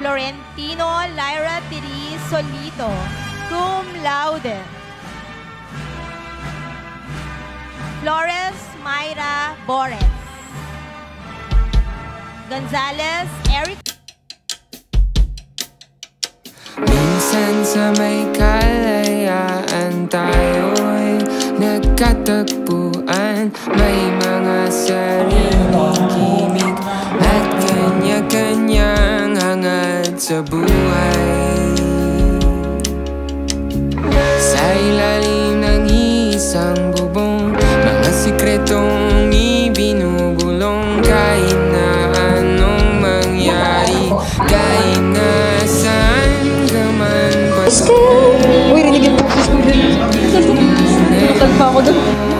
Florentino Lyra Tiri Solito, cum laude. Flores Mayra Bores. Gonzales Eric. Minsan sa may kalayaan tayo'y nagkatagpuan. May mga sariling himig at kanya-kanyang hangad sa buhay. Sa ilalim ng isang bubong, mga sikretong ibinubulong. Kahit na anong mangyari, kahit na saan ka man basta. Uy, rinig yung boses mo din. Nasaan pa ako doon?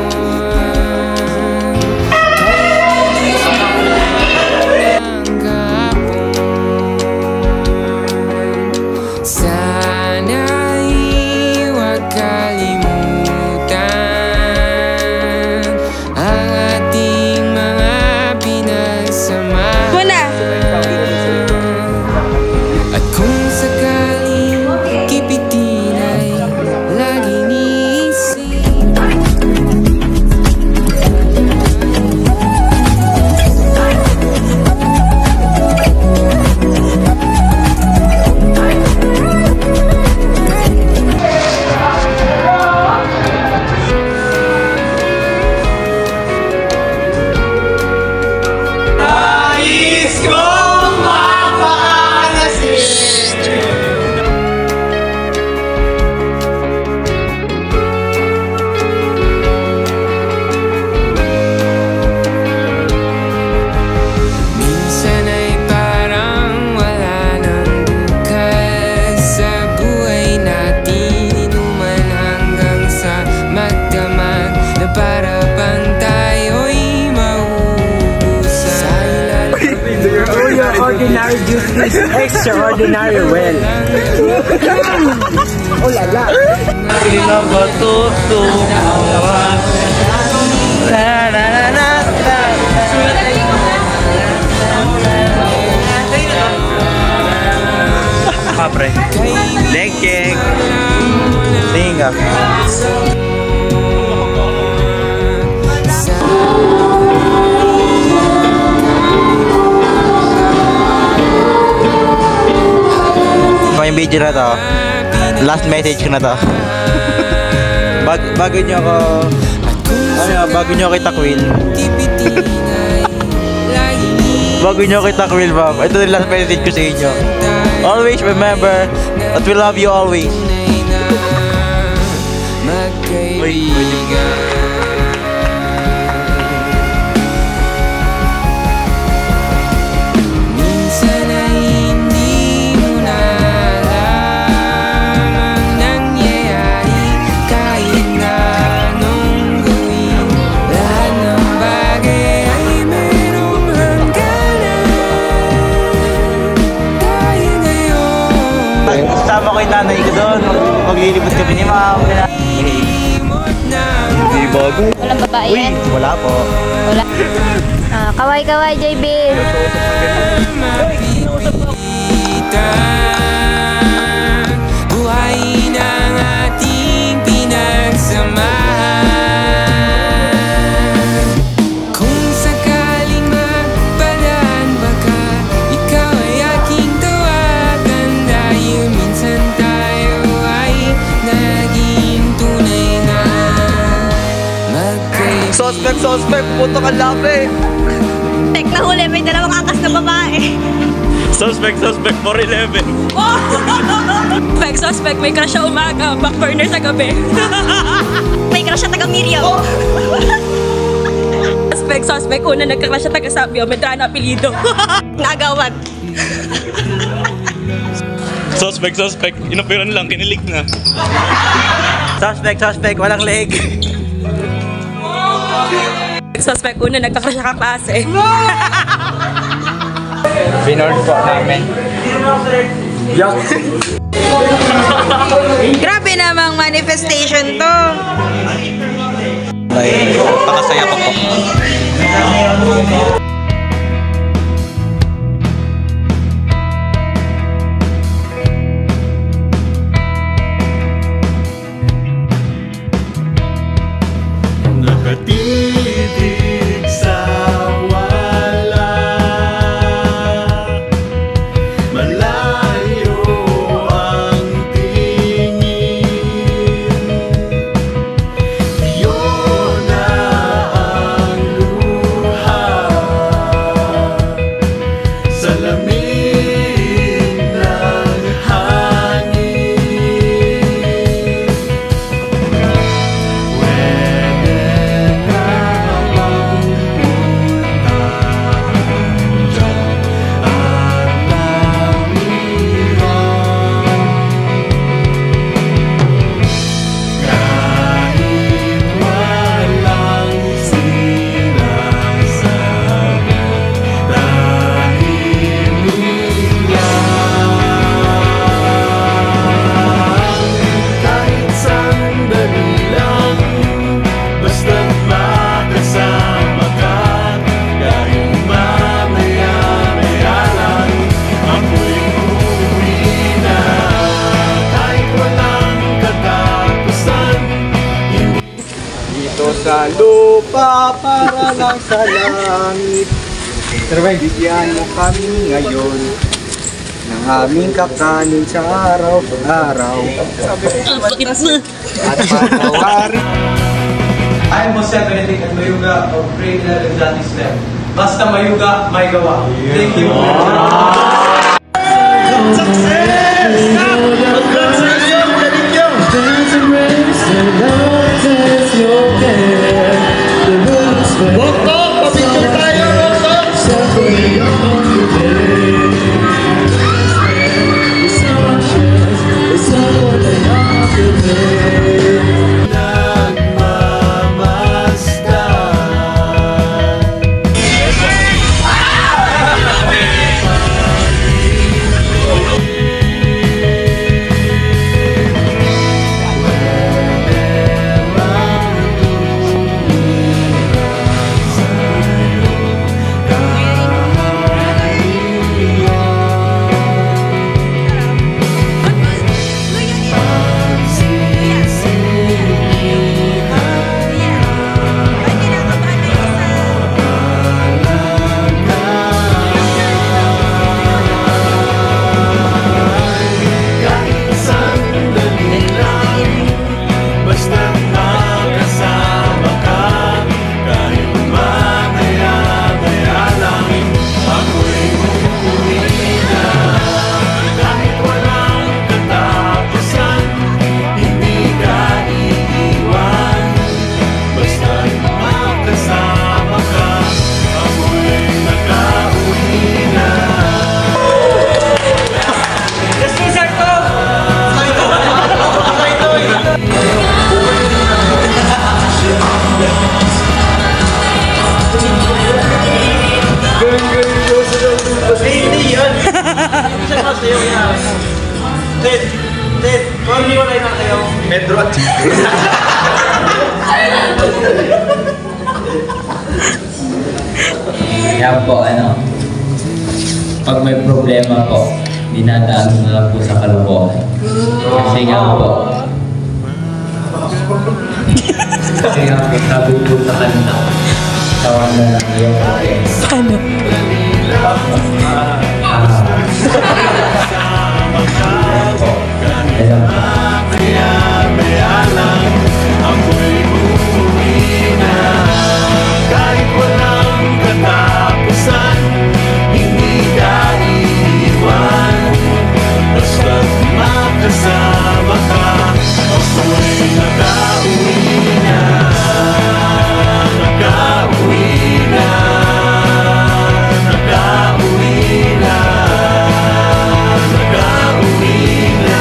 Ordinary juice is extraordinary well. Oh la la. Kapre. Leg kick. Tinga. Yung video na to, last message ko na to. Bago nyo ako itakwil. Bago nyo ako itakwil, ma'am. Ito yung last message ko sa inyo. Always remember that we love you always. Kasama ko yung nanay ko doon. Maglilibot kami ni ma'am. Hindi bago. Walang babae yan? Wala po. Wala. Kaway-kaway, JB. Buhay ng ating pinagsamahan. Kung sakaling magpalaan baka ikaw ay aking tawagan. Dahil minsan tayo ay naging tunay na magkaibigan. Suspect, puto ka labi. Tek na huli, may dalawang angkas na babae. Suspect, 411. Suspect, may crush siya umaga, back burner sa gabi. May crush siya taga Miriam. Suspect, una nagka-crush siya taga Sabio, may na apelido. Naagawan. Suspect, inupiran lang, kinilig na. Suspect, walang leg. Suspect, una nagka-crush siya kaklase. Binord po namin. Grabe namang manifestation to. Ay, pakasaya ko po. ka para lang sa langit. Bigyan mo kami ngayon ng aming kakanin sa araw-araw. At patawarin. I am Jose Benedict at Mayuga of Pregnant and Johnny Step. Basta Mayuga, may gawa. Thank you. Ted, kung hindi wala na kayo, Pedro at Kaya po, pag may problema po, dinadaan mo na lang po sa kalokohan. Kasi nga po, sabi po sa kanta, tawag na lang yung Ano? Kahit walang katapusan, hindi ka iiwan. Basta't makasama ka, ako'y nakauwi na. Nakauwi na. Nakauwi na. Nakauwi na.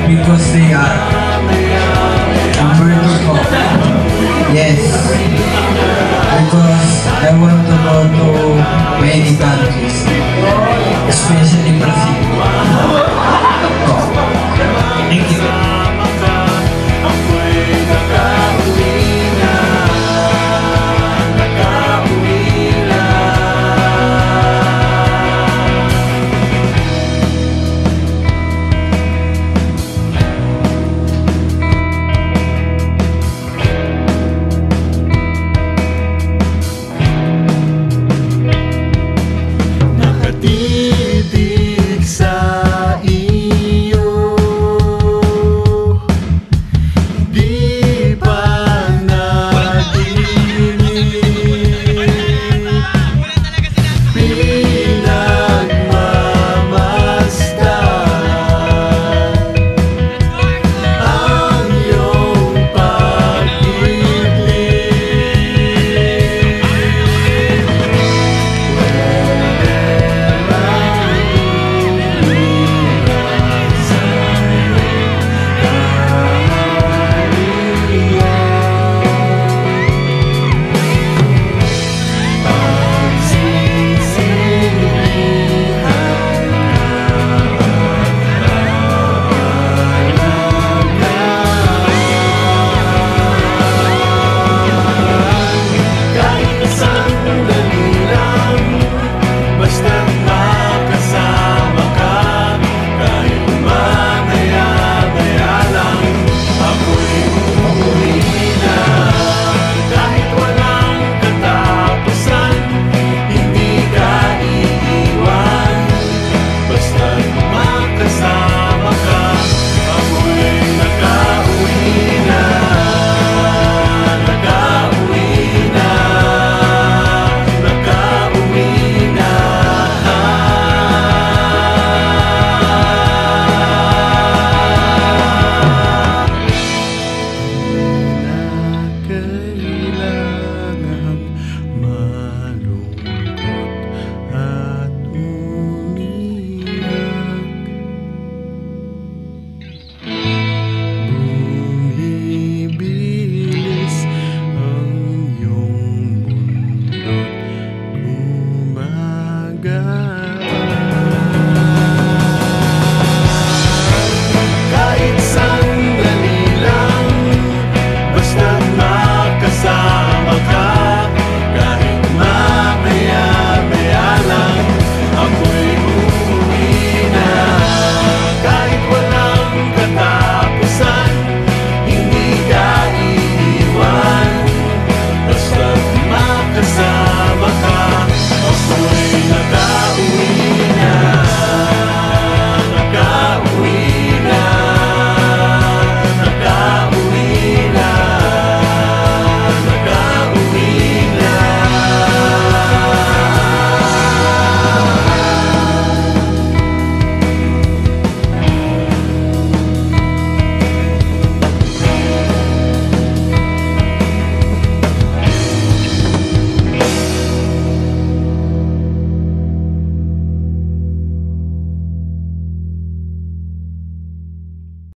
Because they are number 2 po. Yes. Because I want to go to many countries, especially Brazil.